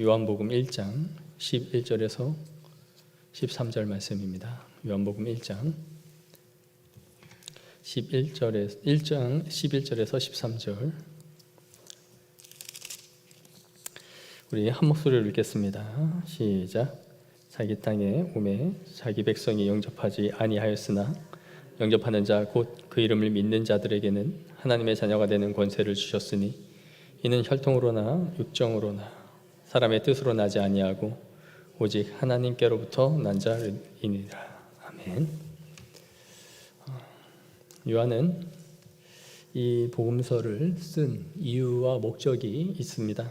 요한복음 1장 11절에서 13절 말씀입니다. 요한복음 1장 11절에서 13절 우리 한 목소리로 읽겠습니다. 시작. 자기 땅에 오매 자기 백성이 영접하지 아니하였으나 영접하는 자 곧 그 이름을 믿는 자들에게는 하나님의 자녀가 되는 권세를 주셨으니 이는 혈통으로나 육정으로나 사람의 뜻으로 나지 아니하고 오직 하나님께로부터 난 자이니라. 아멘. 요한은 이 복음서를 쓴 이유와 목적이 있습니다.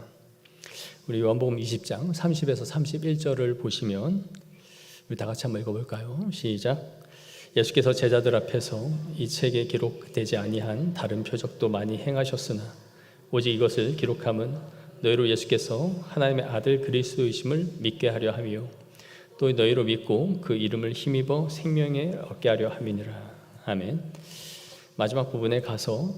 우리 요한복음 20장 30에서 31절을 보시면 우리 다 같이 한번 읽어볼까요? 시작. 예수께서 제자들 앞에서 이 책에 기록되지 아니한 다른 표적도 많이 행하셨으나 오직 이것을 기록함은 너희로 예수께서 하나님의 아들 그리스도이심을 믿게 하려 함이요 또 너희로 믿고 그 이름을 힘입어 생명에 얻게 하려 함이니라. 아멘. 마지막 부분에 가서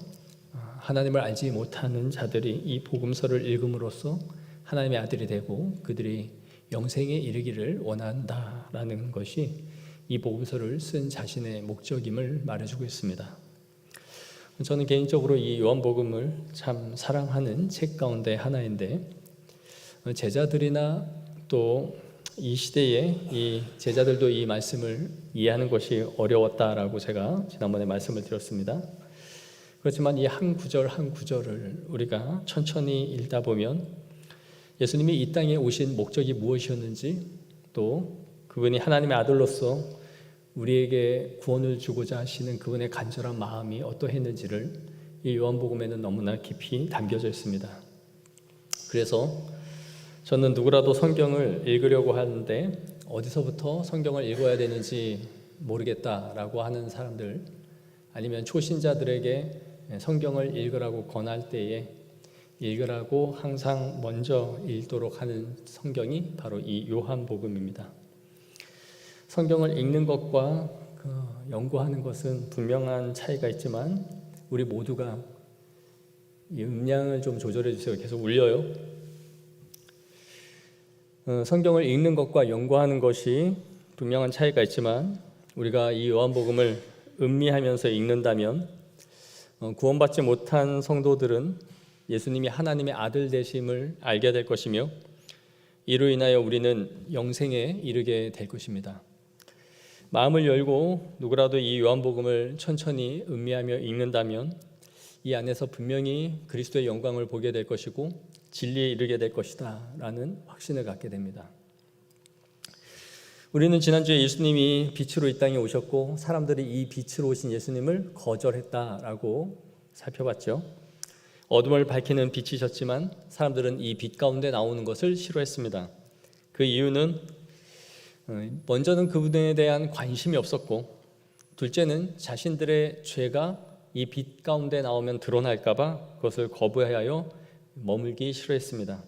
하나님을 알지 못하는 자들이 이 복음서를 읽음으로써 하나님의 아들이 되고 그들이 영생에 이르기를 원한다라는 것이 이 복음서를 쓴 자신의 목적임을 말해주고 있습니다. 저는 개인적으로 이 요한복음을 참 사랑하는 책 가운데 하나인데 제자들이나 또 이 시대에 이 제자들도 이 말씀을 이해하는 것이 어려웠다라고 제가 지난번에 말씀을 드렸습니다. 그렇지만 이 한 구절 한 구절을 우리가 천천히 읽다 보면 예수님이 이 땅에 오신 목적이 무엇이었는지 또 그분이 하나님의 아들로서 우리에게 구원을 주고자 하시는 그분의 간절한 마음이 어떠했는지를 이 요한복음에는 너무나 깊이 담겨져 있습니다. 그래서 저는 누구라도 성경을 읽으려고 하는데 어디서부터 성경을 읽어야 되는지 모르겠다라고 하는 사람들 아니면 초신자들에게 성경을 읽으라고 권할 때에 읽으라고 항상 먼저 읽도록 하는 성경이 바로 이 요한복음입니다. 성경을 읽는 것과 연구하는 것은 분명한 차이가 있지만 우리 모두가 이 음량을 좀 조절해 주세요. 계속 울려요. 성경을 읽는 것과 연구하는 것이 분명한 차이가 있지만 우리가 이 요한복음을 음미하면서 읽는다면 구원받지 못한 성도들은 예수님이 하나님의 아들 되심을 알게 될 것이며 이로 인하여 우리는 영생에 이르게 될 것입니다. 마음을 열고 누구라도 이 요한복음을 천천히 음미하며 읽는다면 이 안에서 분명히 그리스도의 영광을 보게 될 것이고 진리에 이르게 될 것이다 라는 확신을 갖게 됩니다. 우리는 지난주에 예수님이 빛으로 이 땅에 오셨고 사람들이 이 빛으로 오신 예수님을 거절했다라고 살펴봤죠. 어둠을 밝히는 빛이셨지만 사람들은 이 빛 가운데 나오는 것을 싫어했습니다. 그 이유는 먼저는 그분에 대한 관심이 없었고 둘째는 자신들의 죄가 이 빛 가운데 나오면 드러날까 봐 그것을 거부하여 머물기 싫어했습니다.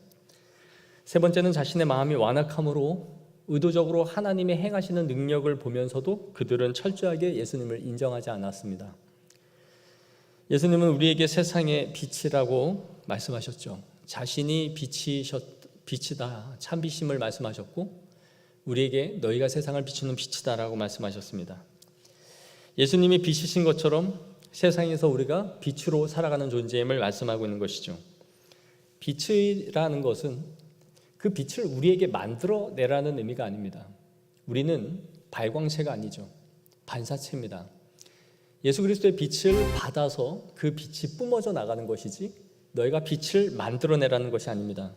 세 번째는 자신의 마음이 완악함으로 의도적으로 하나님의 행하시는 능력을 보면서도 그들은 철저하게 예수님을 인정하지 않았습니다. 예수님은 우리에게 세상의 빛이라고 말씀하셨죠. 자신이 빛이다, 참빛임을 말씀하셨고 우리에게 너희가 세상을 비추는 빛이다라고 말씀하셨습니다. 예수님이 빛이신 것처럼 세상에서 우리가 빛으로 살아가는 존재임을 말씀하고 있는 것이죠. 빛이라는 것은 그 빛을 우리에게 만들어내라는 의미가 아닙니다. 우리는 발광체가 아니죠. 반사체입니다. 예수 그리스도의 빛을 받아서 그 빛이 뿜어져 나가는 것이지 너희가 빛을 만들어내라는 것이 아닙니다.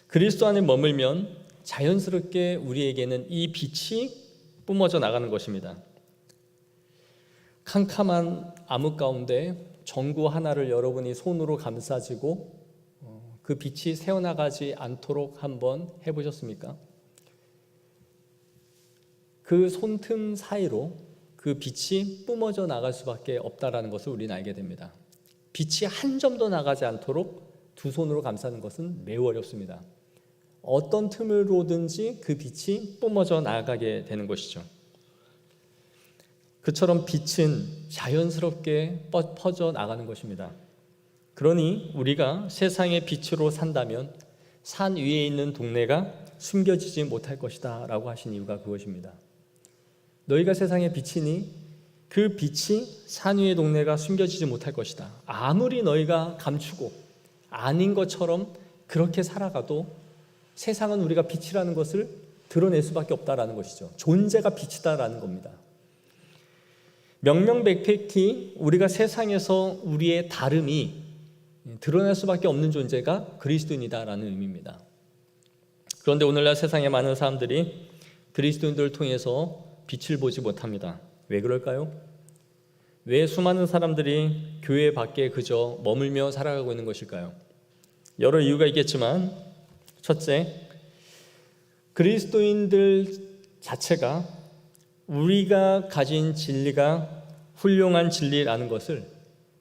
그리스도 안에 머물면 자연스럽게 우리에게는 이 빛이 뿜어져 나가는 것입니다. 캄캄한 암흑 가운데 전구 하나를 여러분이 손으로 감싸지고 그 빛이 새어나가지 않도록 한번 해보셨습니까? 그 손틈 사이로 그 빛이 뿜어져 나갈 수밖에 없다는 것을 우리는 알게 됩니다. 빛이 한 점도 나가지 않도록 두 손으로 감싸는 것은 매우 어렵습니다. 어떤 틈으로든지 그 빛이 뿜어져 나가게 되는 것이죠. 그처럼 빛은 자연스럽게 퍼져 나가는 것입니다. 그러니 우리가 세상의 빛으로 산다면 산 위에 있는 동네가 숨겨지지 못할 것이다 라고 하신 이유가 그것입니다. 너희가 세상의 빛이니 그 빛이 산 위의 동네가 숨겨지지 못할 것이다. 아무리 너희가 감추고 아닌 것처럼 그렇게 살아가도 세상은 우리가 빛이라는 것을 드러낼 수밖에 없다라는 것이죠. 존재가 빛이다라는 겁니다. 명명백백히 우리가 세상에서 우리의 다름이 드러날 수밖에 없는 존재가 그리스도인이다라는 의미입니다. 그런데 오늘날 세상의 많은 사람들이 그리스도인들을 통해서 빛을 보지 못합니다. 왜 그럴까요? 왜 수많은 사람들이 교회 밖에 그저 머물며 살아가고 있는 것일까요? 여러 이유가 있겠지만 첫째, 그리스도인들 자체가 우리가 가진 진리가 훌륭한 진리라는 것을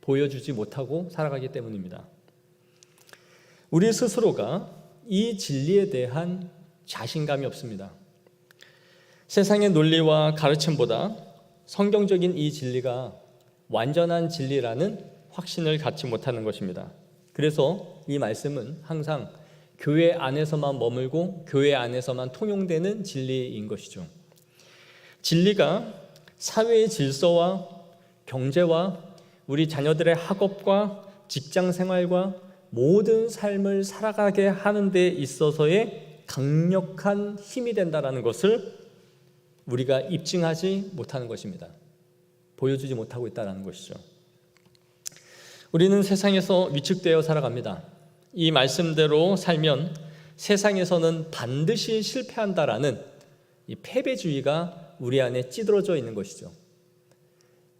보여주지 못하고 살아가기 때문입니다. 우리 스스로가 이 진리에 대한 자신감이 없습니다. 세상의 논리와 가르침보다 성경적인 이 진리가 완전한 진리라는 확신을 갖지 못하는 것입니다. 그래서 이 말씀은 항상 교회 안에서만 머물고 교회 안에서만 통용되는 진리인 것이죠. 진리가 사회의 질서와 경제와 우리 자녀들의 학업과 직장 생활과 모든 삶을 살아가게 하는 데 있어서의 강력한 힘이 된다는 것을 우리가 입증하지 못하는 것입니다. 보여주지 못하고 있다는 것이죠. 우리는 세상에서 위축되어 살아갑니다. 이 말씀대로 살면 세상에서는 반드시 실패한다라는 이 패배주의가 우리 안에 찌들어져 있는 것이죠.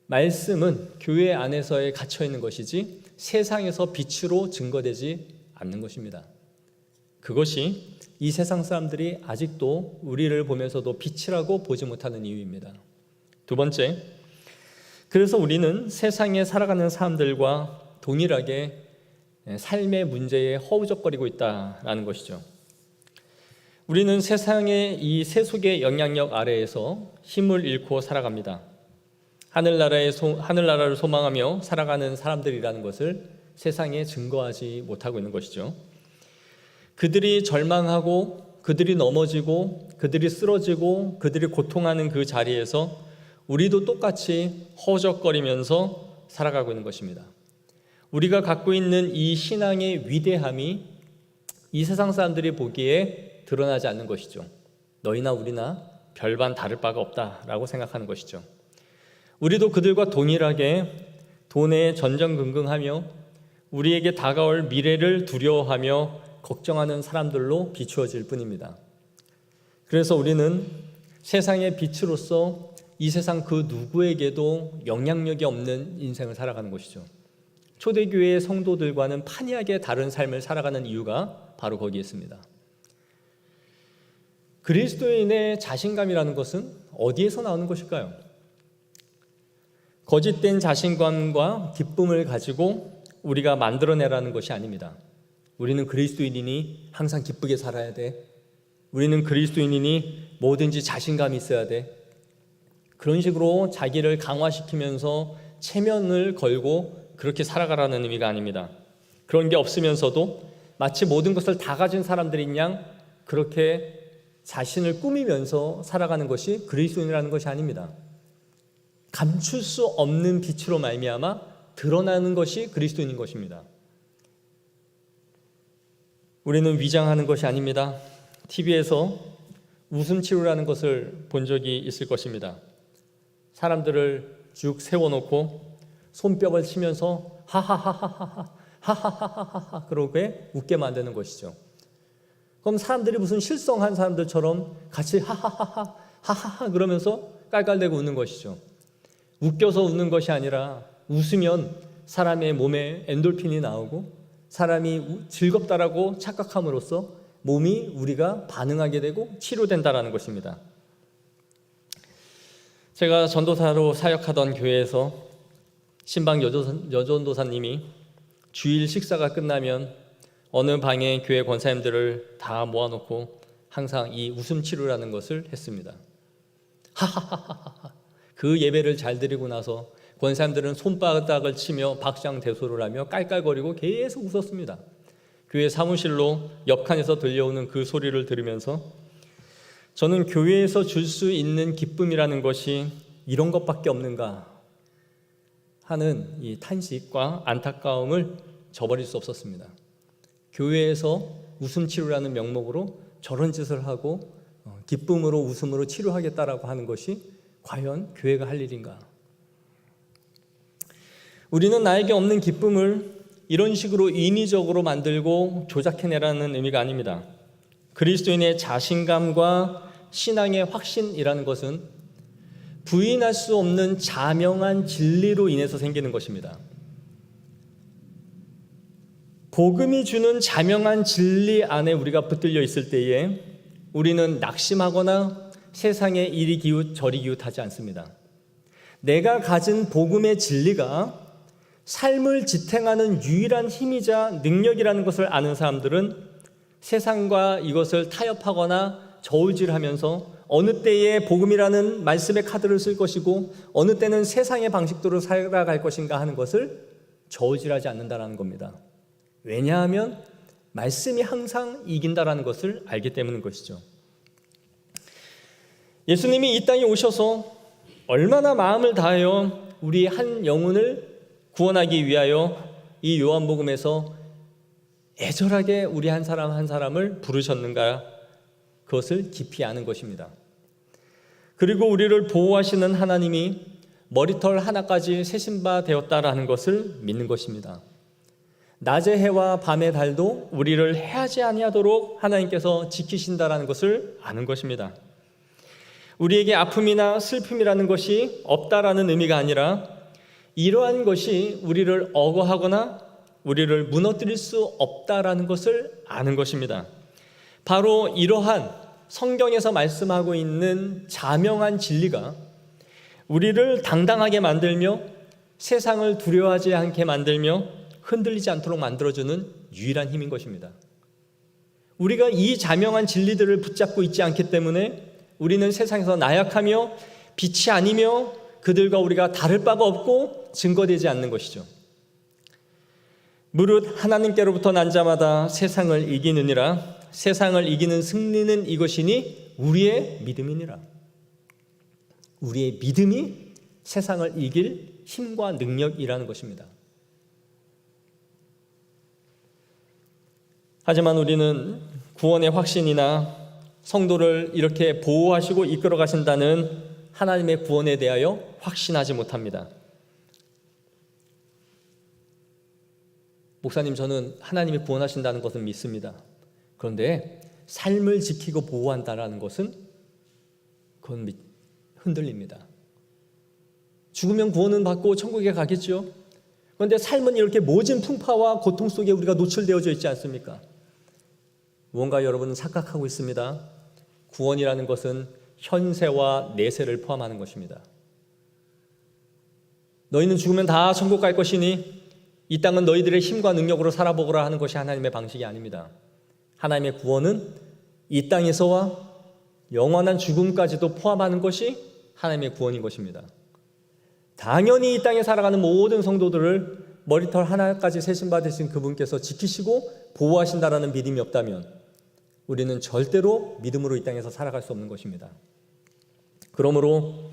말씀은 교회 안에서에 갇혀 있는 것이지 세상에서 빛으로 증거되지 않는 것입니다. 그것이 이 세상 사람들이 아직도 우리를 보면서도 빛이라고 보지 못하는 이유입니다. 두 번째, 그래서 우리는 세상에 살아가는 사람들과 동일하게 삶의 문제에 허우적거리고 있다는 것이죠. 우리는 세상의 이 세속의 영향력 아래에서 힘을 잃고 살아갑니다. 하늘나라를 소망하며 살아가는 사람들이라는 것을 세상에 증거하지 못하고 있는 것이죠. 그들이 절망하고 그들이 넘어지고 그들이 쓰러지고 그들이 고통하는 그 자리에서 우리도 똑같이 허우적거리면서 살아가고 있는 것입니다. 우리가 갖고 있는 이 신앙의 위대함이 이 세상 사람들이 보기에 드러나지 않는 것이죠. 너희나 우리나 별반 다를 바가 없다라고 생각하는 것이죠. 우리도 그들과 동일하게 돈에 전전긍긍하며 우리에게 다가올 미래를 두려워하며 걱정하는 사람들로 비추어질 뿐입니다. 그래서 우리는 세상의 빛으로서 이 세상 그 누구에게도 영향력이 없는 인생을 살아가는 것이죠. 초대교회의 성도들과는 판이하게 다른 삶을 살아가는 이유가 바로 거기에 있습니다. 그리스도인의 자신감이라는 것은 어디에서 나오는 것일까요? 거짓된 자신감과 기쁨을 가지고 우리가 만들어내라는 것이 아닙니다. 우리는 그리스도인이니 항상 기쁘게 살아야 돼. 우리는 그리스도인이니 뭐든지 자신감이 있어야 돼. 그런 식으로 자기를 강화시키면서 체면을 걸고 그렇게 살아가라는 의미가 아닙니다. 그런 게 없으면서도 마치 모든 것을 다 가진 사람들인 양 그렇게 자신을 꾸미면서 살아가는 것이 그리스도인이라는 것이 아닙니다. 감출 수 없는 빛으로 말미암아 드러나는 것이 그리스도인인 것입니다. 우리는 위장하는 것이 아닙니다. TV에서 웃음치료라는 것을 본 적이 있을 것입니다. 사람들을 쭉 세워놓고 손뼉을 치면서 하하하하하 하하하하하 그러게 웃게 만드는 것이죠. 그럼 사람들이 무슨 실성한 사람들처럼 같이 하하하하 하하하 그러면서 깔깔대고 웃는 것이죠. 웃겨서 웃는 것이 아니라 웃으면 사람의 몸에 엔돌핀이 나오고 사람이 즐겁다라고 착각함으로써 몸이 우리가 반응하게 되고 치료된다라는 것입니다. 제가 전도사로 사역하던 교회에서 신방 여전도사님이 주일 식사가 끝나면 어느 방에 교회 권사님들을 다 모아놓고 항상 이 웃음 치료라는 것을 했습니다. 하하하하하. 그 예배를 잘 드리고 나서 권사님들은 손바닥을 치며 박장대소를 하며 깔깔거리고 계속 웃었습니다. 교회 사무실로 옆칸에서 들려오는 그 소리를 들으면서 저는 교회에서 줄 수 있는 기쁨이라는 것이 이런 것밖에 없는가 하는 이 탄식과 안타까움을 저버릴 수 없었습니다. 교회에서 웃음 치료라는 명목으로 저런 짓을 하고 기쁨으로 웃음으로 치료하겠다라고 하는 것이 과연 교회가 할 일인가? 우리는 나에게 없는 기쁨을 이런 식으로 인위적으로 만들고 조작해내라는 의미가 아닙니다. 그리스도인의 자신감과 신앙의 확신이라는 것은 부인할 수 없는 자명한 진리로 인해서 생기는 것입니다. 복음이 주는 자명한 진리 안에 우리가 붙들려 있을 때에 우리는 낙심하거나 세상에 이리 기웃 저리 기웃하지 않습니다. 내가 가진 복음의 진리가 삶을 지탱하는 유일한 힘이자 능력이라는 것을 아는 사람들은 세상과 이것을 타협하거나 저울질하면서 어느 때에 복음이라는 말씀의 카드를 쓸 것이고 어느 때는 세상의 방식대로 살아갈 것인가 하는 것을 저울질하지 않는다는 겁니다. 왜냐하면 말씀이 항상 이긴다라는 것을 알기 때문인 것이죠. 예수님이 이 땅에 오셔서 얼마나 마음을 다하여 우리 한 영혼을 구원하기 위하여 이 요한복음에서 애절하게 우리 한 사람 한 사람을 부르셨는가, 그것을 깊이 아는 것입니다. 그리고 우리를 보호하시는 하나님이 머리털 하나까지 세신 바 되었다라는 것을 믿는 것입니다. 낮의 해와 밤의 달도 우리를 해하지 아니하도록 하나님께서 지키신다라는 것을 아는 것입니다. 우리에게 아픔이나 슬픔이라는 것이 없다라는 의미가 아니라 이러한 것이 우리를 억어하거나 우리를 무너뜨릴 수 없다라는 것을 아는 것입니다. 바로 이러한 성경에서 말씀하고 있는 자명한 진리가 우리를 당당하게 만들며 세상을 두려워하지 않게 만들며 흔들리지 않도록 만들어주는 유일한 힘인 것입니다. 우리가 이 자명한 진리들을 붙잡고 있지 않기 때문에 우리는 세상에서 나약하며 빛이 아니며 그들과 우리가 다를 바가 없고 증거되지 않는 것이죠. 무릇 하나님께로부터 난 자마다 세상을 이기느니라. 세상을 이기는 승리는 이것이니 우리의 믿음이니라. 우리의 믿음이 세상을 이길 힘과 능력이라는 것입니다. 하지만 우리는 구원의 확신이나 성도를 이렇게 보호하시고 이끌어 가신다는 하나님의 구원에 대하여 확신하지 못합니다. 목사님, 저는 하나님이 구원하신다는 것은 믿습니다. 그런데 삶을 지키고 보호한다는 것은 그건 흔들립니다. 죽으면 구원은 받고 천국에 가겠죠. 그런데 삶은 이렇게 모진 풍파와 고통 속에 우리가 노출되어져 있지 않습니까? 무언가 여러분은 착각하고 있습니다. 구원이라는 것은 현세와 내세를 포함하는 것입니다. 너희는 죽으면 다 천국 갈 것이니 이 땅은 너희들의 힘과 능력으로 살아보거라 하는 것이 하나님의 방식이 아닙니다. 하나님의 구원은 이 땅에서와 영원한 죽음까지도 포함하는 것이 하나님의 구원인 것입니다. 당연히 이 땅에 살아가는 모든 성도들을 머리털 하나까지 세신 바 되신 그분께서 지키시고 보호하신다라는 믿음이 없다면 우리는 절대로 믿음으로 이 땅에서 살아갈 수 없는 것입니다. 그러므로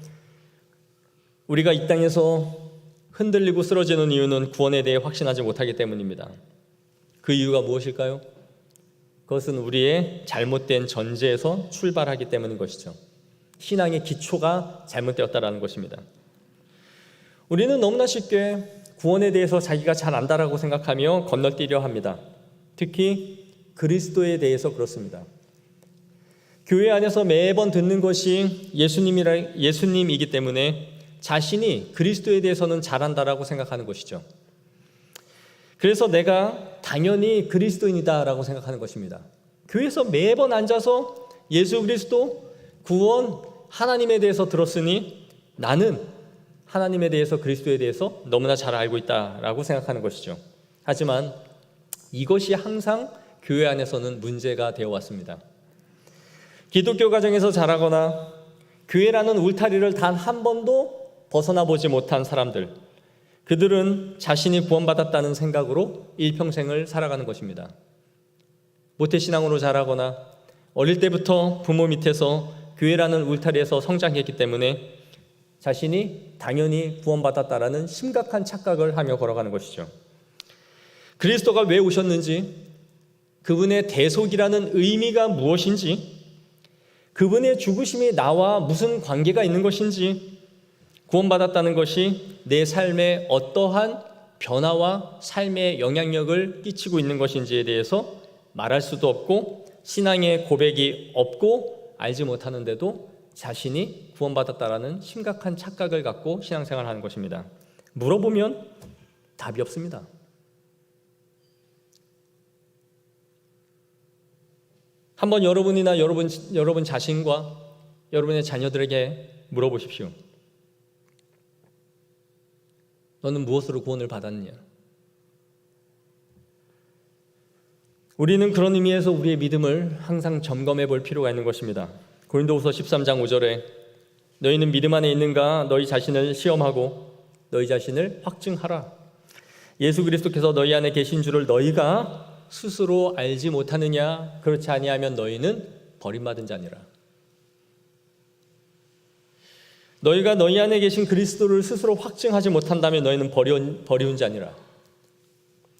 우리가 이 땅에서 흔들리고 쓰러지는 이유는 구원에 대해 확신하지 못하기 때문입니다. 그 이유가 무엇일까요? 그것은 우리의 잘못된 전제에서 출발하기 때문인 것이죠. 신앙의 기초가 잘못되었다는 것입니다. 우리는 너무나 쉽게 구원에 대해서 자기가 잘 안다라고 생각하며 건너뛰려 합니다. 특히 그리스도에 대해서 그렇습니다. 교회 안에서 매번 듣는 것이 예수님이기 때문에 자신이 그리스도에 대해서는 잘한다라고 생각하는 것이죠. 그래서 내가 당연히 그리스도인이다라고 생각하는 것입니다. 교회에서 매번 앉아서 예수 그리스도, 구원, 하나님에 대해서 들었으니 나는 하나님에 대해서, 그리스도에 대해서 너무나 잘 알고 있다라고 생각하는 것이죠. 하지만 이것이 항상 교회 안에서는 문제가 되어 왔습니다. 기독교 가정에서 자라거나 교회라는 울타리를 단 한 번도 벗어나 보지 못한 사람들, 그들은 자신이 구원받았다는 생각으로 일평생을 살아가는 것입니다. 모태신앙으로 자라거나 어릴 때부터 부모 밑에서 교회라는 울타리에서 성장했기 때문에 자신이 당연히 구원받았다라는 심각한 착각을 하며 걸어가는 것이죠. 그리스도가 왜 오셨는지, 그분의 대속이라는 의미가 무엇인지, 그분의 죽으심이 나와 무슨 관계가 있는 것인지, 구원받았다는 것이 내 삶에 어떠한 변화와 삶의 영향력을 끼치고 있는 것인지에 대해서 말할 수도 없고 신앙의 고백이 없고 알지 못하는데도 자신이 구원받았다라는 심각한 착각을 갖고 신앙생활을 하는 것입니다. 물어보면 답이 없습니다. 한번 여러분이나 여러분 자신과 여러분의 자녀들에게 물어보십시오. 너는 무엇으로 구원을 받았느냐? 우리는 그런 의미에서 우리의 믿음을 항상 점검해 볼 필요가 있는 것입니다. 고린도후서 13장 5절에 너희는 믿음 안에 있는가? 너희 자신을 시험하고 너희 자신을 확증하라. 예수 그리스도께서 너희 안에 계신 줄을 너희가 스스로 알지 못하느냐? 그렇지 아니하면 너희는 버림받은 자니라. 너희가 너희 안에 계신 그리스도를 스스로 확증하지 못한다면 너희는 버리운 자니라.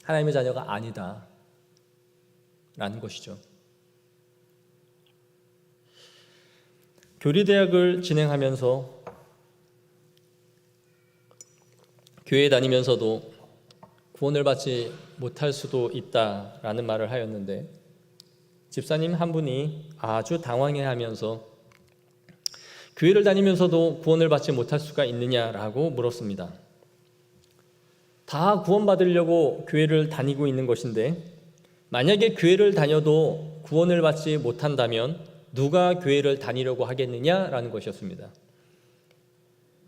하나님의 자녀가 아니다 라는 것이죠. 교리대학을 진행하면서 교회에 다니면서도 구원을 받지 못할 수도 있다라는 말을 하였는데, 집사님 한 분이 아주 당황해하면서 교회를 다니면서도 구원을 받지 못할 수가 있느냐라고 물었습니다. 다 구원받으려고 교회를 다니고 있는 것인데, 만약에 교회를 다녀도 구원을 받지 못한다면 누가 교회를 다니려고 하겠느냐라는 것이었습니다.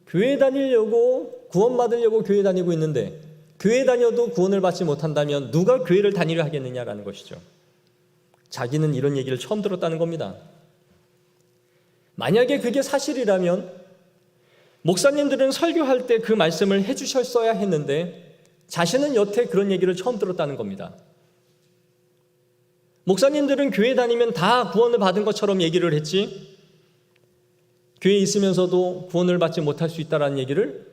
교회 다니려고, 구원받으려고 교회 다니고 있는데 교회 다녀도 구원을 받지 못한다면 누가 교회를 다니려 하겠느냐라는 것이죠. 자기는 이런 얘기를 처음 들었다는 겁니다. 만약에 그게 사실이라면 목사님들은 설교할 때 그 말씀을 해주셨어야 했는데 자신은 여태 그런 얘기를 처음 들었다는 겁니다. 목사님들은 교회 다니면 다 구원을 받은 것처럼 얘기를 했지, 교회에 있으면서도 구원을 받지 못할 수 있다는 얘기를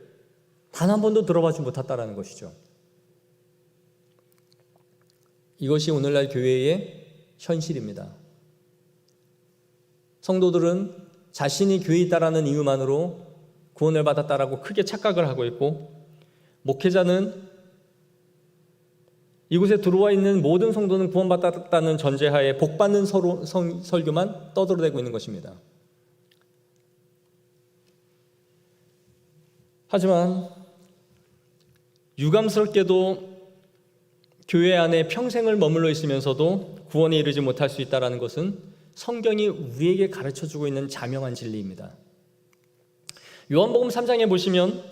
단 한 번도 들어보지 못했다는 것이죠. 이것이 오늘날 교회의 현실입니다. 성도들은 자신이 교회에 있다라는 이유만으로 구원을 받았다라고 크게 착각을 하고 있고, 목회자는 이곳에 들어와 있는 모든 성도는 구원받았다는 전제하에 복받는 설교만 떠들어대고 있는 것입니다. 하지만 유감스럽게도 교회 안에 평생을 머물러 있으면서도 구원에 이르지 못할 수 있다는 것은 성경이 우리에게 가르쳐주고 있는 자명한 진리입니다. 요한복음 3장에 보시면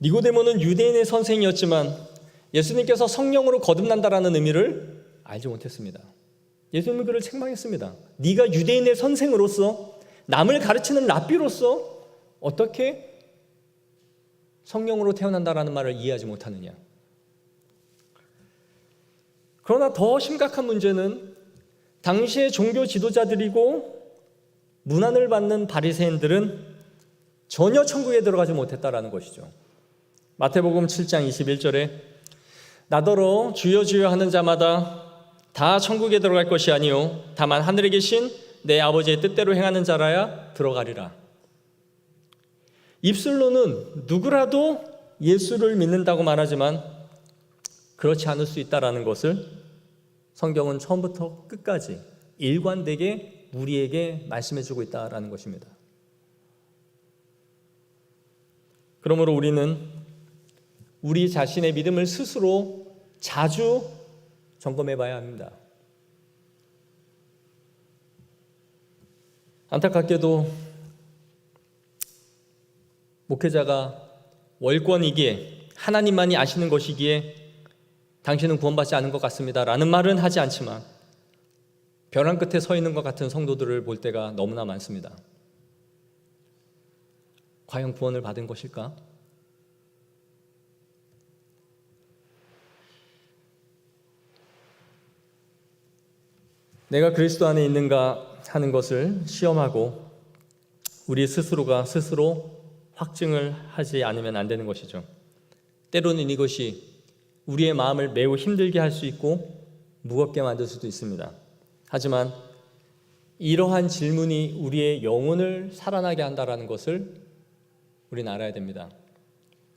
니고데모는 유대인의 선생이었지만 예수님께서 성령으로 거듭난다라는 의미를 알지 못했습니다. 예수님은 그를 책망했습니다. 네가 유대인의 선생으로서, 남을 가르치는 랍비로서 어떻게 성령으로 태어난다라는 말을 이해하지 못하느냐. 그러나 더 심각한 문제는 당시의 종교 지도자들이고 문안을 받는 바리새인들은 전혀 천국에 들어가지 못했다라는 것이죠. 마태복음 7장 21절에 나더러 주여 주여 하는 자마다 다 천국에 들어갈 것이 아니요 다만 하늘에 계신 내 아버지의 뜻대로 행하는 자라야 들어가리라. 입술로는 누구라도 예수를 믿는다고 말하지만 그렇지 않을 수 있다라는 것을 성경은 처음부터 끝까지 일관되게 우리에게 말씀해주고 있다라는 것입니다. 그러므로 우리는 우리 자신의 믿음을 스스로 자주 점검해 봐야 합니다. 안타깝게도 목회자가 월권이기에, 하나님만이 아시는 것이기에 당신은 구원받지 않은 것 같습니다 라는 말은 하지 않지만 벼랑 끝에 서 있는 것 같은 성도들을 볼 때가 너무나 많습니다. 과연 구원을 받은 것일까? 내가 그리스도 안에 있는가 하는 것을 시험하고 우리 스스로가 스스로 확증을 하지 않으면 안 되는 것이죠. 때로는 이것이 우리의 마음을 매우 힘들게 할 수 있고 무겁게 만들 수도 있습니다. 하지만 이러한 질문이 우리의 영혼을 살아나게 한다는 것을 우리는 알아야 됩니다.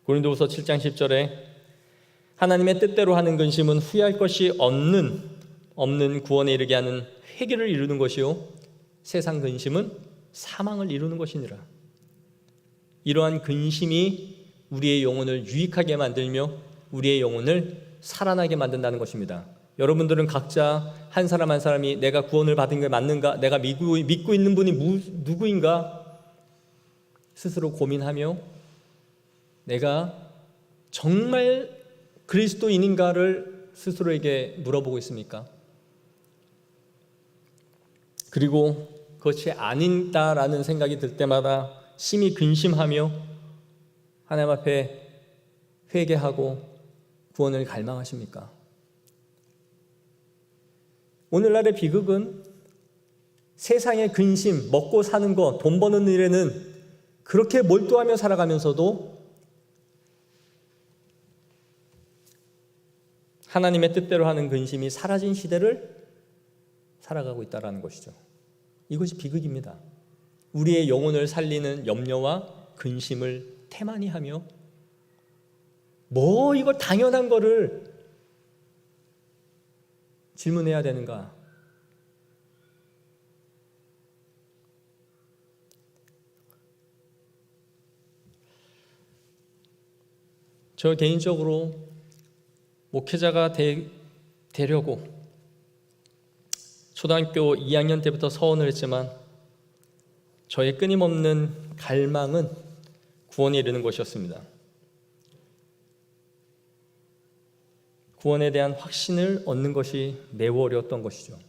고린도후서 7장 10절에 하나님의 뜻대로 하는 근심은 후회할 것이 없는 구원에 이르게 하는 회개를 이루는 것이요 세상 근심은 사망을 이루는 것이니라. 이러한 근심이 우리의 영혼을 유익하게 만들며 우리의 영혼을 살아나게 만든다는 것입니다. 여러분들은 각자 한 사람 한 사람이 내가 구원을 받은 게 맞는가, 내가 믿고 있는 분이 누구인가 스스로 고민하며 내가 정말 그리스도인인가를 스스로에게 물어보고 있습니까? 그리고 그것이 아닌다라는 생각이 들 때마다 심히 근심하며 하나님 앞에 회개하고 구원을 갈망하십니까? 오늘날의 비극은 세상의 근심, 먹고 사는 것, 돈 버는 일에는 그렇게 몰두하며 살아가면서도 하나님의 뜻대로 하는 근심이 사라진 시대를 살아가고 있다는 것이죠. 이것이 비극입니다. 우리의 영혼을 살리는 염려와 근심을 태만히 하며 뭐 이걸 당연한 거를 질문해야 되는가? 저 개인적으로 목회자가 되려고 초등학교 2학년 때부터 서원을 했지만 저의 끊임없는 갈망은 구원에 이르는 것이었습니다. 구원에 대한 확신을 얻는 것이 매우 어려웠던 것이죠.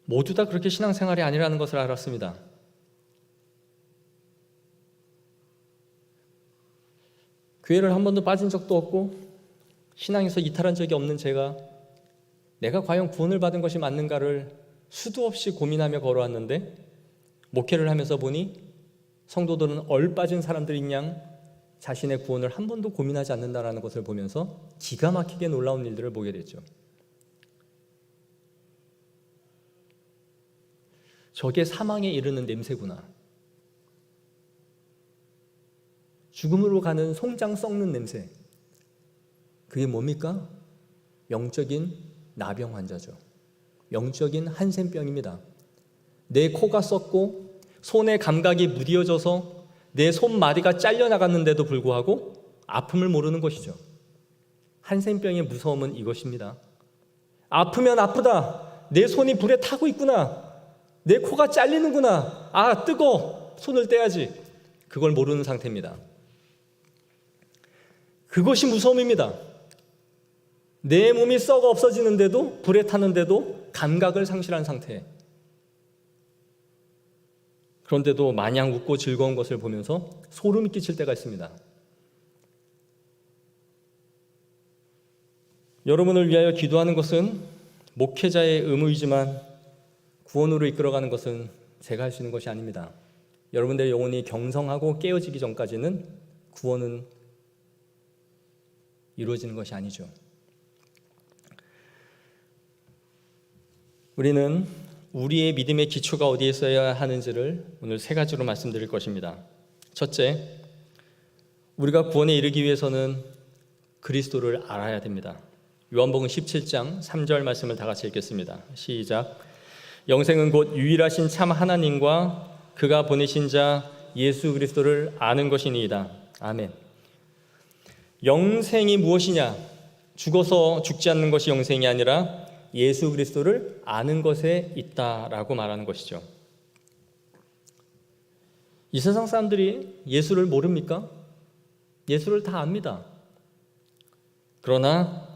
모두 다 그렇게 신앙생활이 아니라는 것을 알았습니다. 교회를 한 번도 빠진 적도 없고 신앙에서 이탈한 적이 없는 제가 내가 과연 구원을 받은 것이 맞는가를 수도 없이 고민하며 걸어왔는데 목회를 하면서 보니 성도들은 얼빠진 사람들인 양 자신의 구원을 한 번도 고민하지 않는다는 것을 보면서 기가 막히게 놀라운 일들을 보게 됐죠. 저게 사망에 이르는 냄새구나. 죽음으로 가는 송장 썩는 냄새. 그게 뭡니까? 영적인 나병 환자죠. 영적인 한센병입니다. 내 코가 썩고 손의 감각이 무뎌져서 내 손마디가 잘려나갔는데도 불구하고 아픔을 모르는 것이죠. 한센병의 무서움은 이것입니다. 아프면 아프다. 내 손이 불에 타고 있구나. 내 코가 잘리는구나. 아, 뜨거워. 손을 떼야지. 그걸 모르는 상태입니다. 그것이 무서움입니다. 내 몸이 썩어 없어지는데도 불에 타는데도 감각을 상실한 상태. 그런데도 마냥 웃고 즐거운 것을 보면서 소름이 끼칠 때가 있습니다. 여러분을 위하여 기도하는 것은 목회자의 의무이지만 구원으로 이끌어가는 것은 제가 할 수 있는 것이 아닙니다. 여러분들의 영혼이 경성하고 깨어지기 전까지는 구원은 이루어지는 것이 아니죠. 우리는 우리의 믿음의 기초가 어디에 있어야 하는지를 오늘 세 가지로 말씀드릴 것입니다. 첫째, 우리가 구원에 이르기 위해서는 그리스도를 알아야 됩니다. 요한복음 17장 3절 말씀을 다 같이 읽겠습니다. 시작. 영생은 곧 유일하신 참 하나님과 그가 보내신 자 예수 그리스도를 아는 것이니이다. 아멘. 영생이 무엇이냐? 죽어서 죽지 않는 것이 영생이 아니라 예수 그리스도를 아는 것에 있다라고 말하는 것이죠. 이 세상 사람들이 예수를 모릅니까? 예수를 다 압니다. 그러나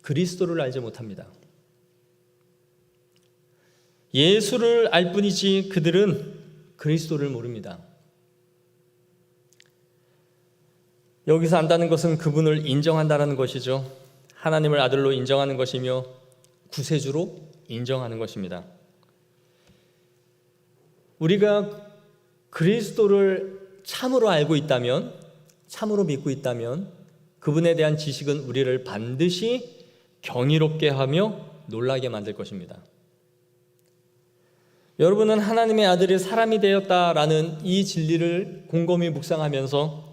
그리스도를 알지 못합니다. 예수를 알 뿐이지 그들은 그리스도를 모릅니다. 여기서 안다는 것은 그분을 인정한다는 것이죠. 하나님을 아들로 인정하는 것이며 구세주로 인정하는 것입니다. 우리가 그리스도를 참으로 알고 있다면, 참으로 믿고 있다면 그분에 대한 지식은 우리를 반드시 경이롭게 하며 놀라게 만들 것입니다. 여러분은 하나님의 아들이 사람이 되었다라는 이 진리를 곰곰이 묵상하면서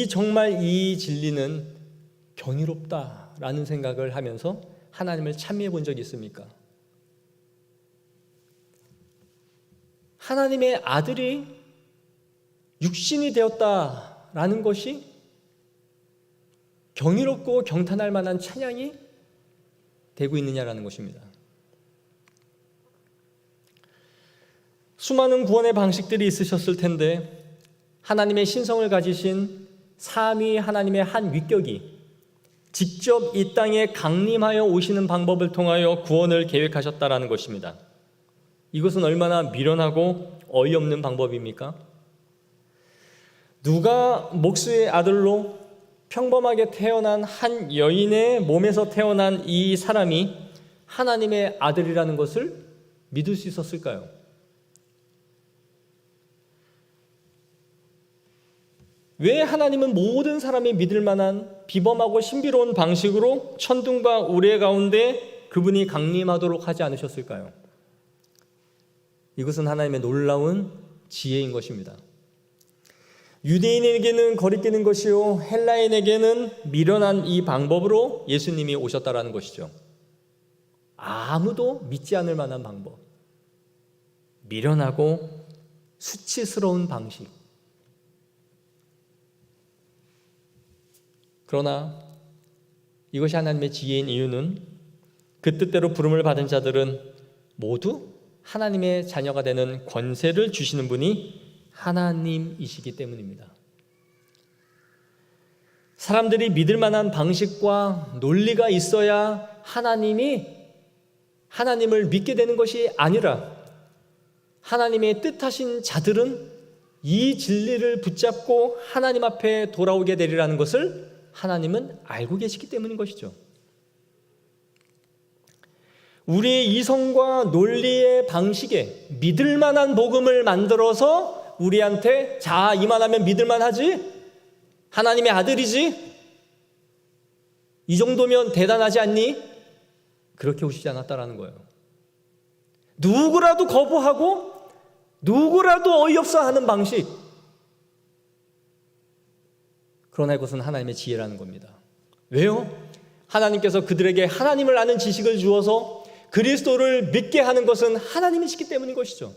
정말 이 진리는 경이롭다라는 생각을 하면서 하나님을 찬미해 본 적이 있습니까? 하나님의 아들이 육신이 되었다라는 것이 경이롭고 경탄할 만한 찬양이 되고 있느냐라는 것입니다. 수많은 구원의 방식들이 있으셨을 텐데 하나님의 신성을 가지신 삼위 하나님의 한 위격이 직접 이 땅에 강림하여 오시는 방법을 통하여 구원을 계획하셨다라는 것입니다. 이것은 얼마나 미련하고 어이없는 방법입니까? 누가 목수의 아들로 평범하게 태어난 한 여인의 몸에서 태어난 이 사람이 하나님의 아들이라는 것을 믿을 수 있었을까요? 왜 하나님은 모든 사람이 믿을 만한 비범하고 신비로운 방식으로 천둥과 우레 가운데 그분이 강림하도록 하지 않으셨을까요? 이것은 하나님의 놀라운 지혜인 것입니다. 유대인에게는 거리끼는 것이요 헬라인에게는 미련한 이 방법으로 예수님이 오셨다라는 것이죠. 아무도 믿지 않을 만한 방법, 미련하고 수치스러운 방식. 그러나 이것이 하나님의 지혜인 이유는 그 뜻대로 부름을 받은 자들은 모두 하나님의 자녀가 되는 권세를 주시는 분이 하나님이시기 때문입니다. 사람들이 믿을 만한 방식과 논리가 있어야 하나님을 믿게 되는 것이 아니라 하나님의 뜻하신 자들은 이 진리를 붙잡고 하나님 앞에 돌아오게 되리라는 것을 하나님은 알고 계시기 때문인 것이죠. 우리의 이성과 논리의 방식에 믿을 만한 복음을 만들어서 우리한테 자 이만하면 믿을만 하지? 하나님의 아들이지? 이 정도면 대단하지 않니? 그렇게 오시지 않았다라는 거예요. 누구라도 거부하고 누구라도 어이없어 하는 방식. 그러나 이것은 하나님의 지혜라는 겁니다. 왜요? 하나님께서 그들에게 하나님을 아는 지식을 주어서 그리스도를 믿게 하는 것은 하나님이시기 때문인 것이죠.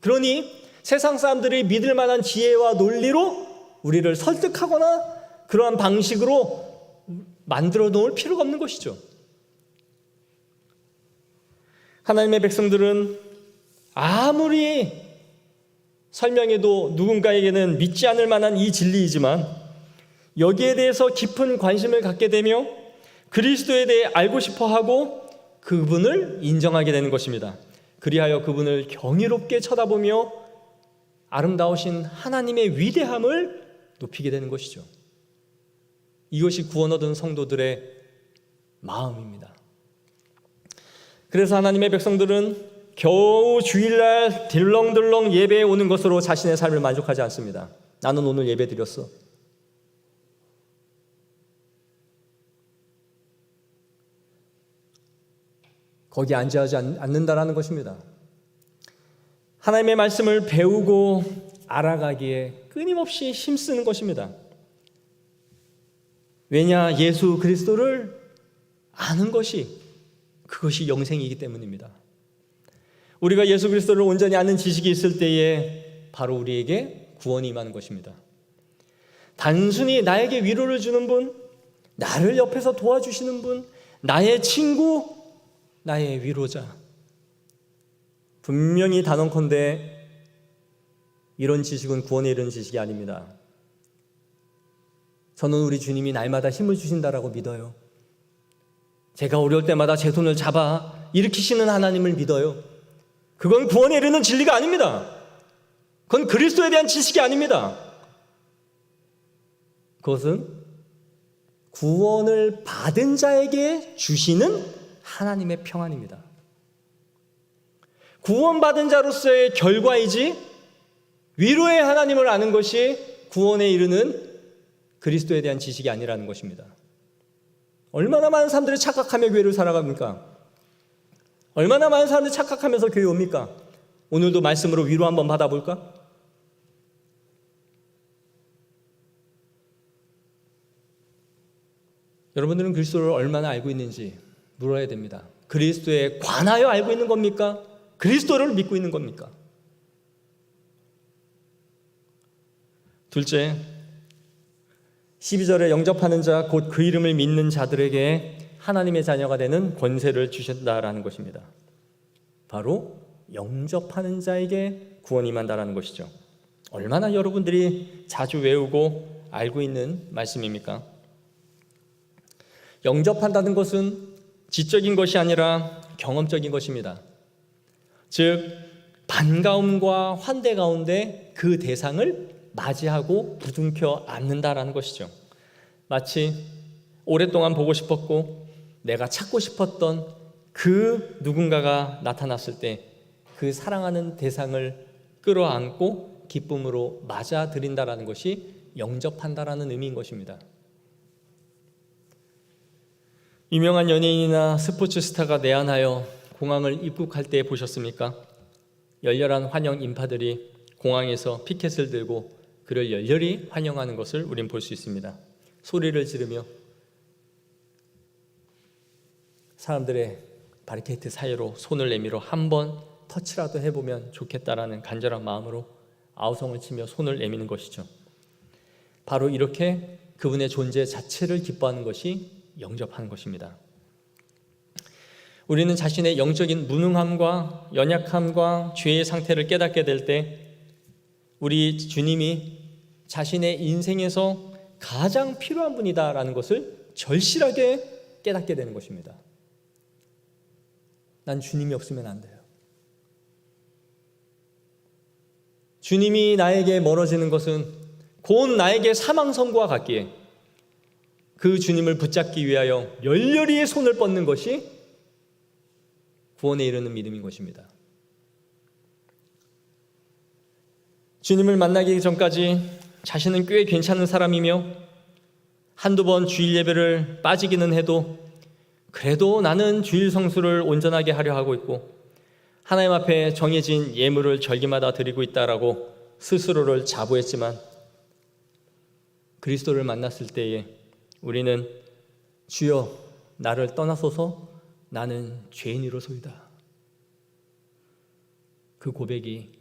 그러니 세상 사람들이 믿을 만한 지혜와 논리로 우리를 설득하거나 그러한 방식으로 만들어 놓을 필요가 없는 것이죠. 하나님의 백성들은 아무리 설명해도 누군가에게는 믿지 않을 만한 이 진리이지만 여기에 대해서 깊은 관심을 갖게 되며 그리스도에 대해 알고 싶어하고 그분을 인정하게 되는 것입니다. 그리하여 그분을 경이롭게 쳐다보며 아름다우신 하나님의 위대함을 높이게 되는 것이죠. 이것이 구원 얻은 성도들의 마음입니다. 그래서 하나님의 백성들은 겨우 주일날 들렁들렁 예배에 오는 것으로 자신의 삶을 만족하지 않습니다. 나는 오늘 예배 드렸어. 거기 앉아하지 않는다라는 것입니다. 하나님의 말씀을 배우고 알아가기에 끊임없이 힘쓰는 것입니다. 왜냐? 예수 그리스도를 아는 그것이 영생이기 때문입니다. 우리가 예수 그리스도를 온전히 아는 지식이 있을 때에 바로 우리에게 구원이 임하는 것입니다. 단순히 나에게 위로를 주는 분, 나를 옆에서 도와주시는 분, 나의 친구, 나의 위로자. 분명히 단언컨대 이런 지식은 구원에 이르는 지식이 아닙니다. 저는 우리 주님이 날마다 힘을 주신다라고 믿어요. 제가 어려울 때마다 제 손을 잡아 일으키시는 하나님을 믿어요. 그건 구원에 이르는 진리가 아닙니다. 그건 그리스도에 대한 지식이 아닙니다. 그것은 구원을 받은 자에게 주시는 하나님의 평안입니다. 구원받은 자로서의 결과이지 위로의 하나님을 아는 것이 구원에 이르는 그리스도에 대한 지식이 아니라는 것입니다. 얼마나 많은 사람들이 착각하며 교회를 살아갑니까? 얼마나 많은 사람들이 착각하면서 교회 옵니까? 오늘도 말씀으로 위로 한번 받아볼까? 여러분들은 그리스도를 얼마나 알고 있는지 물어야 됩니다. 그리스도에 관하여 알고 있는 겁니까? 그리스도를 믿고 있는 겁니까? 둘째, 12절에 영접하는 자, 곧 그 이름을 믿는 자들에게 하나님의 자녀가 되는 권세를 주신다라는 것입니다. 바로 영접하는 자에게 구원이 임한다라는 것이죠. 얼마나 여러분들이 자주 외우고 알고 있는 말씀입니까? 영접한다는 것은 지적인 것이 아니라 경험적인 것입니다. 즉, 반가움과 환대 가운데 그 대상을 맞이하고 부둥켜 안는다라는 것이죠. 마치 오랫동안 보고 싶었고 내가 찾고 싶었던 그 누군가가 나타났을 때 그 사랑하는 대상을 끌어안고 기쁨으로 맞아들인다라는 것이 영접한다라는 의미인 것입니다. 유명한 연예인이나 스포츠 스타가 내한하여 공항을 입국할 때 보셨습니까? 열렬한 환영 인파들이 공항에서 피켓을 들고 그를 열렬히 환영하는 것을 우린 볼 수 있습니다. 소리를 지르며 사람들의 바리케이트 사이로 손을 내밀어 한번 터치라도 해보면 좋겠다라는 간절한 마음으로 아우성을 치며 손을 내미는 것이죠. 바로 이렇게 그분의 존재 자체를 기뻐하는 것이 영접하는 것입니다. 우리는 자신의 영적인 무능함과 연약함과 죄의 상태를 깨닫게 될 때 우리 주님이 자신의 인생에서 가장 필요한 분이다라는 것을 절실하게 깨닫게 되는 것입니다. 난 주님이 없으면 안 돼요. 주님이 나에게 멀어지는 것은 곧 나에게 사망 선고와 같기에 그 주님을 붙잡기 위하여 열렬히 손을 뻗는 것이 구원에 이르는 믿음인 것입니다. 주님을 만나기 전까지 자신은 꽤 괜찮은 사람이며 한두 번 주일 예배를 빠지기는 해도 그래도 나는 주일 성수를 온전하게 하려 하고 있고 하나님 앞에 정해진 예물을 절기마다 드리고 있다라고 스스로를 자부했지만 그리스도를 만났을 때에 우리는 주여 나를 떠나소서 나는 죄인이로소이다. 그 고백이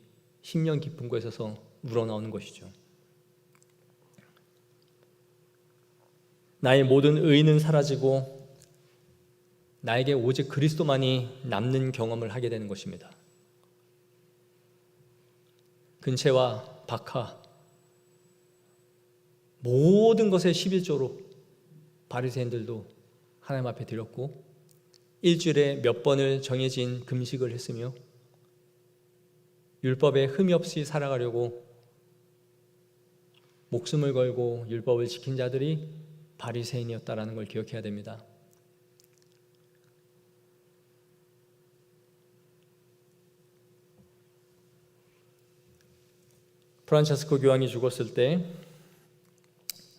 심령 깊은 곳에서 우러나오는 것이죠. 나의 모든 의는 사라지고 나에게 오직 그리스도만이 남는 경험을 하게 되는 것입니다. 근채와 박하 모든 것에 11조로 바리새인들도 하나님 앞에 드렸고 일주일에 몇 번을 정해진 금식을 했으며 율법에 흠이 없이 살아가려고 목숨을 걸고 율법을 지킨 자들이 바리새인이었다라는 걸 기억해야 됩니다. 프란체스코 교황이 죽었을 때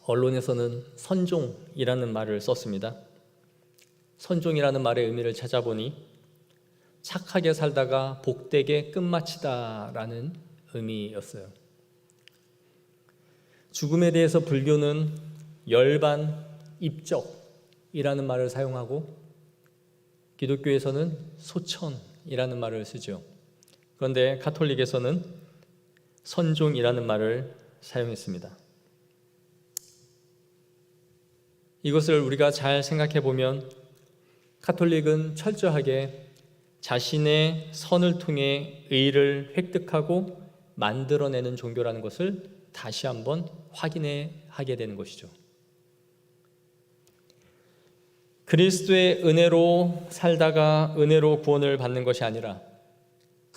언론에서는 선종이라는 말을 썼습니다. 선종이라는 말의 의미를 찾아보니 착하게 살다가 복되게 끝마치다라는 의미였어요. 죽음에 대해서 불교는 열반, 입적이라는 말을 사용하고 기독교에서는 소천이라는 말을 쓰죠. 그런데 가톨릭에서는 선종이라는 말을 사용했습니다. 이것을 우리가 잘 생각해 보면 가톨릭은 철저하게 자신의 선을 통해 의를 획득하고 만들어내는 종교라는 것을 다시 한번 확인하게 되는 것이죠. 그리스도의 은혜로 살다가 은혜로 구원을 받는 것이 아니라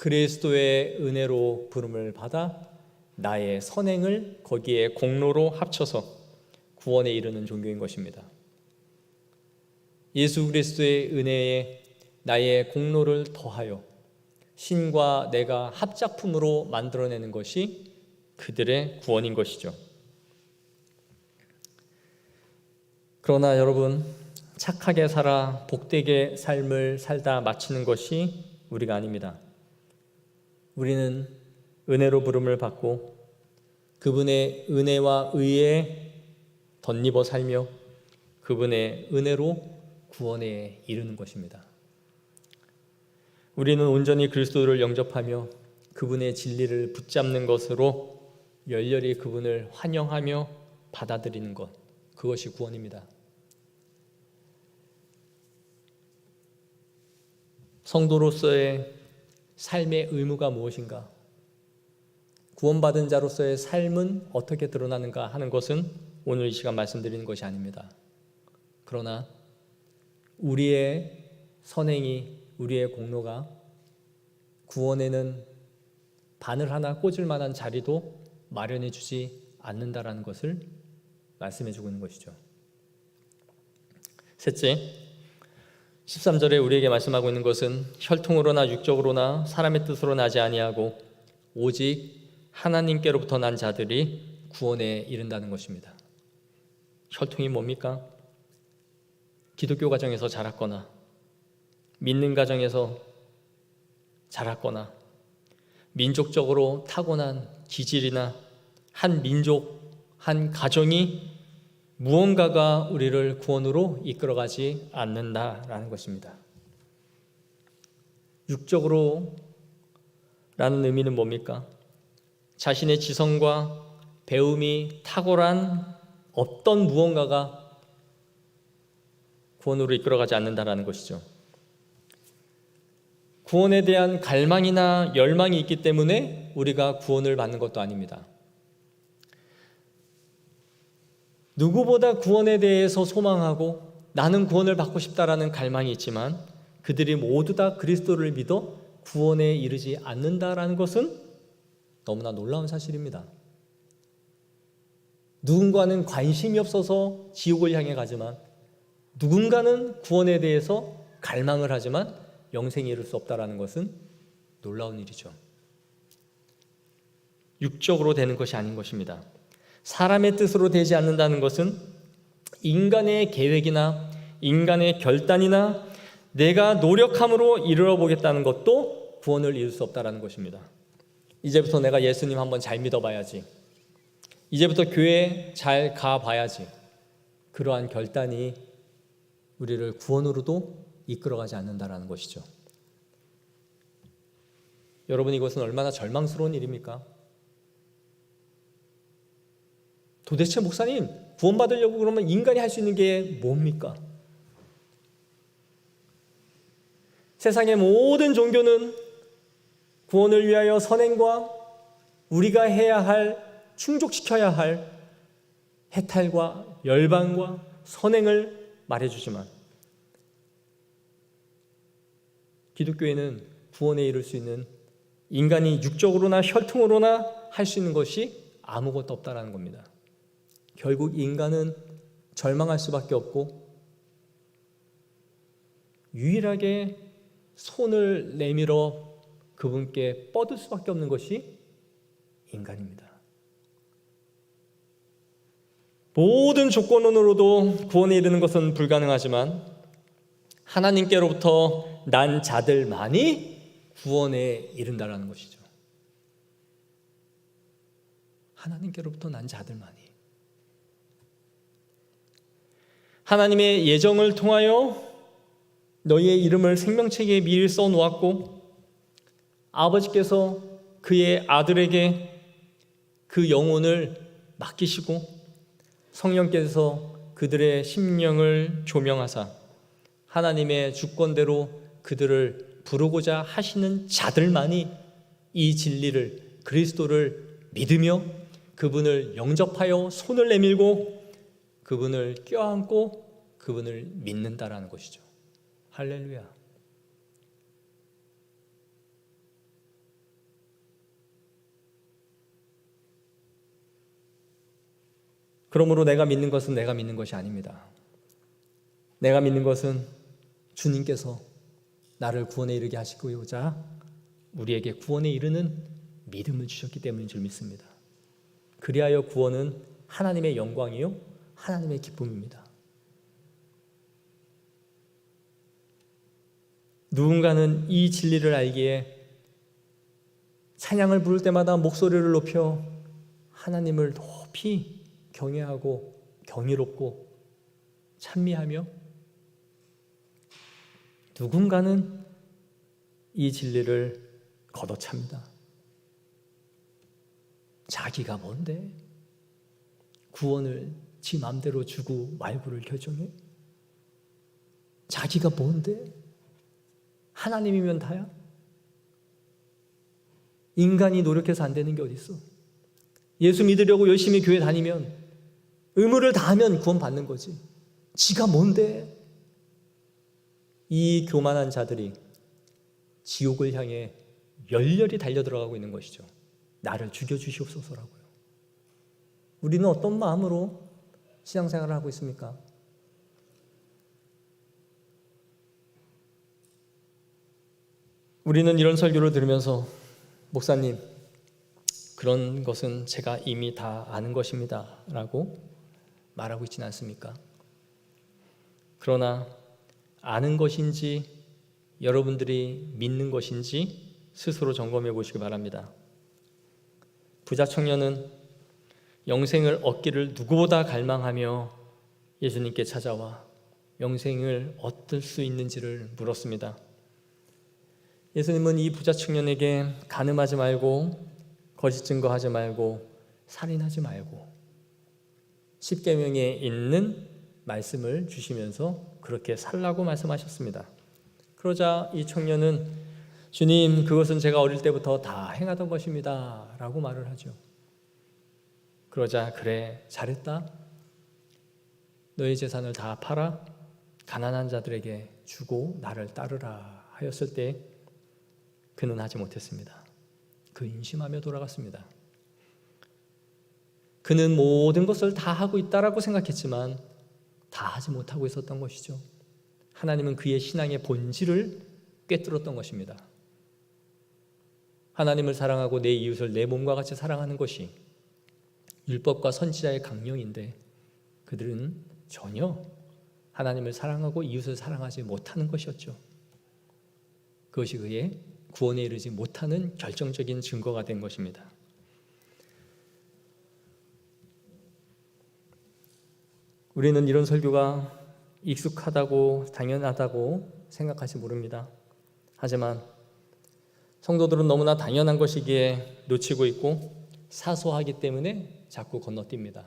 그리스도의 은혜로 부름을 받아 나의 선행을 거기에 공로로 합쳐서 구원에 이르는 종교인 것입니다. 예수 그리스도의 은혜에 나의 공로를 더하여 신과 내가 합작품으로 만들어내는 것이 그들의 구원인 것이죠. 그러나 여러분, 착하게 살아 복되게 삶을 살다 마치는 것이 우리가 아닙니다. 우리는 은혜로 부름을 받고 그분의 은혜와 의에 덧입어 살며 그분의 은혜로 구원에 이르는 것입니다. 우리는 온전히 그리스도를 영접하며 그분의 진리를 붙잡는 것으로 열렬히 그분을 환영하며 받아들이는 것, 그것이 구원입니다. 성도로서의 삶의 의무가 무엇인가? 구원받은 자로서의 삶은 어떻게 드러나는가 하는 것은 오늘 이 시간 말씀드리는 것이 아닙니다. 그러나 우리의 선행이, 우리의 공로가 구원에는 바늘 하나 꽂을 만한 자리도 마련해 주지 않는다라는 것을 말씀해 주고 있는 것이죠. 셋째, 13절에 우리에게 말씀하고 있는 것은 혈통으로나 육적으로나 사람의 뜻으로 나지 아니하고 오직 하나님께로부터 난 자들이 구원에 이른다는 것입니다. 혈통이 뭡니까? 기독교 가정에서 자랐거나 믿는 가정에서 자랐거나 민족적으로 타고난 기질이나 한 민족, 한 가정이 무언가가 우리를 구원으로 이끌어가지 않는다라는 것입니다. 육적으로 라는 의미는 뭡니까? 자신의 지성과 배움이 탁월한 어떤 무언가가 구원으로 이끌어가지 않는다라는 것이죠. 구원에 대한 갈망이나 열망이 있기 때문에 우리가 구원을 받는 것도 아닙니다. 누구보다 구원에 대해서 소망하고 나는 구원을 받고 싶다라는 갈망이 있지만 그들이 모두 다 그리스도를 믿어 구원에 이르지 않는다라는 것은 너무나 놀라운 사실입니다. 누군가는 관심이 없어서 지옥을 향해 가지만 누군가는 구원에 대해서 갈망을 하지만 영생에 이를 수 없다라는 것은 놀라운 일이죠. 육적으로 되는 것이 아닌 것입니다. 사람의 뜻으로 되지 않는다는 것은 인간의 계획이나 인간의 결단이나 내가 노력함으로 이루어 보겠다는 것도 구원을 이룰 수 없다는 것입니다. 이제부터 내가 예수님 한번 잘 믿어봐야지, 이제부터 교회 잘 가봐야지, 그러한 결단이 우리를 구원으로도 이끌어가지 않는다는 것이죠. 여러분, 이것은 얼마나 절망스러운 일입니까? 도대체 목사님, 구원받으려고 그러면 인간이 할 수 있는 게 뭡니까? 세상의 모든 종교는 구원을 위하여 선행과 우리가 해야 할, 충족시켜야 할 해탈과 열방과 선행을 말해주지만 기독교에는 구원에 이를 수 있는, 인간이 육적으로나 혈통으로나 할 수 있는 것이 아무것도 없다는 겁니다. 결국 인간은 절망할 수밖에 없고 유일하게 손을 내밀어 그분께 뻗을 수밖에 없는 것이 인간입니다. 모든 조건으로도 구원에 이르는 것은 불가능하지만 하나님께로부터 난 자들만이 구원에 이른다라는 것이죠. 하나님께로부터 난 자들만이. 하나님의 예정을 통하여 너희의 이름을 생명책에 미리 써놓았고 아버지께서 그의 아들에게 그 영혼을 맡기시고 성령께서 그들의 심령을 조명하사 하나님의 주권대로 그들을 부르고자 하시는 자들만이 이 진리를, 그리스도를 믿으며 그분을 영접하여 손을 내밀고 그분을 껴안고 그분을 믿는다라는 것이죠. 할렐루야. 그러므로 내가 믿는 것은 내가 믿는 것이 아닙니다. 내가 믿는 것은 주님께서 나를 구원에 이르게 하시고자 우리에게 구원에 이르는 믿음을 주셨기 때문인 줄 믿습니다. 그리하여 구원은 하나님의 영광이요 하나님의 기쁨입니다. 누군가는 이 진리를 알기에 찬양을 부를 때마다 목소리를 높여 하나님을 높이 경외하고 경이롭고 찬미하며, 누군가는 이 진리를 걷어찹니다. 자기가 뭔데 구원을 지 마음대로 주고 말고를 결정해? 자기가 뭔데? 하나님이면 다야? 인간이 노력해서 안 되는 게 어디 있어? 예수 믿으려고 열심히 교회 다니면, 의무를 다하면 구원 받는 거지. 지가 뭔데? 이 교만한 자들이 지옥을 향해 열렬히 달려들어가고 있는 것이죠. 나를 죽여주시옵소서라고요. 우리는 어떤 마음으로 신앙생활을 하고 있습니까? 우리는 이런 설교를 들으면서 목사님, 그런 것은 제가 이미 다 아는 것입니다 라고 말하고 있지는 않습니까? 그러나 아는 것인지 여러분들이 믿는 것인지 스스로 점검해 보시기 바랍니다. 부자 청년은 영생을 얻기를 누구보다 갈망하며 예수님께 찾아와 영생을 얻을 수 있는지를 물었습니다. 예수님은 이 부자 청년에게 간음하지 말고 거짓 증거하지 말고 살인하지 말고 십계명에 있는 말씀을 주시면서 그렇게 살라고 말씀하셨습니다. 그러자 이 청년은 주님, 그것은 제가 어릴 때부터 다 행하던 것입니다 라고 말을 하죠. 그러자 그래, 잘했다. 너의 재산을 다 팔아 가난한 자들에게 주고 나를 따르라 하였을 때 그는 하지 못했습니다. 근심하며 돌아갔습니다. 그는 모든 것을 다 하고 있다라고 생각했지만 다 하지 못하고 있었던 것이죠. 하나님은 그의 신앙의 본질을 꿰뚫었던 것입니다. 하나님을 사랑하고 내 이웃을 내 몸과 같이 사랑하는 것이 율법과 선지자의 강령인데 그들은 전혀 하나님을 사랑하고 이웃을 사랑하지 못하는 것이었죠. 그것이 그의 구원에 이르지 못하는 결정적인 증거가 된 것입니다. 우리는 이런 설교가 익숙하다고 당연하다고 생각할지 모릅니다. 하지만 성도들은 너무나 당연한 것이기에 놓치고 있고 사소하기 때문에 자꾸 건너뜁니다.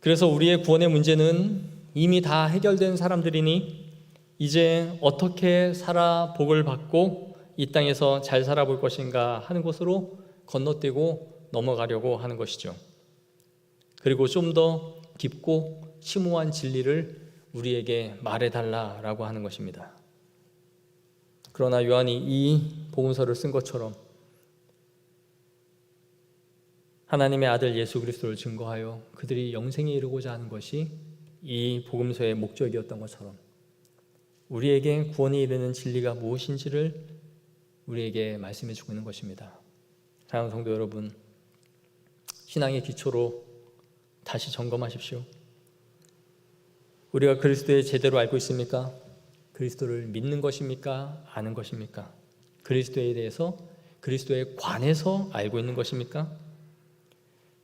그래서 우리의 구원의 문제는 이미 다 해결된 사람들이니 이제 어떻게 살아 복을 받고 이 땅에서 잘 살아볼 것인가 하는 것으로 건너뛰고 넘어가려고 하는 것이죠. 그리고 좀 더 깊고 심오한 진리를 우리에게 말해달라라고 하는 것입니다. 그러나 요한이 이 복음서를 쓴 것처럼 하나님의 아들 예수 그리스도를 증거하여 그들이 영생에 이르고자 하는 것이 이 복음서의 목적이었던 것처럼 우리에게 구원에 이르는 진리가 무엇인지를 우리에게 말씀해 주고 있는 것입니다. 사랑하는 성도 여러분, 신앙의 기초로 다시 점검하십시오. 우리가 그리스도를 제대로 알고 있습니까? 그리스도를 믿는 것입니까? 아는 것입니까? 그리스도에 대해서, 그리스도에 관해서 알고 있는 것입니까?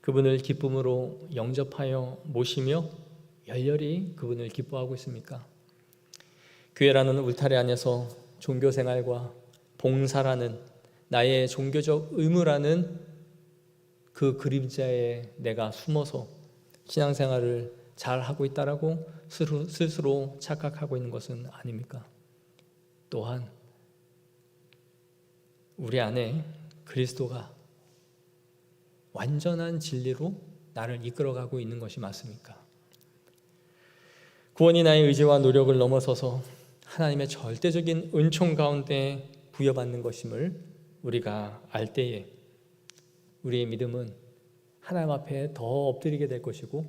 그분을 기쁨으로 영접하여 모시며 열렬히 그분을 기뻐하고 있습니까? 교회라는 울타리 안에서 종교생활과 봉사라는 나의 종교적 의무라는 그 그림자에 내가 숨어서 신앙생활을 잘하고 있다라고 스스로 착각하고 있는 것은 아닙니까? 또한 우리 안에 그리스도가 완전한 진리로 나를 이끌어가고 있는 것이 맞습니까? 구원이 나의 의지와 노력을 넘어서서 하나님의 절대적인 은총 가운데 부여받는 것임을 우리가 알 때에 우리의 믿음은 하나님 앞에 더 엎드리게 될 것이고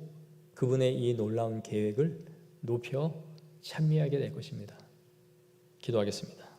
그분의 이 놀라운 계획을 높여 찬미하게 될 것입니다. 기도하겠습니다.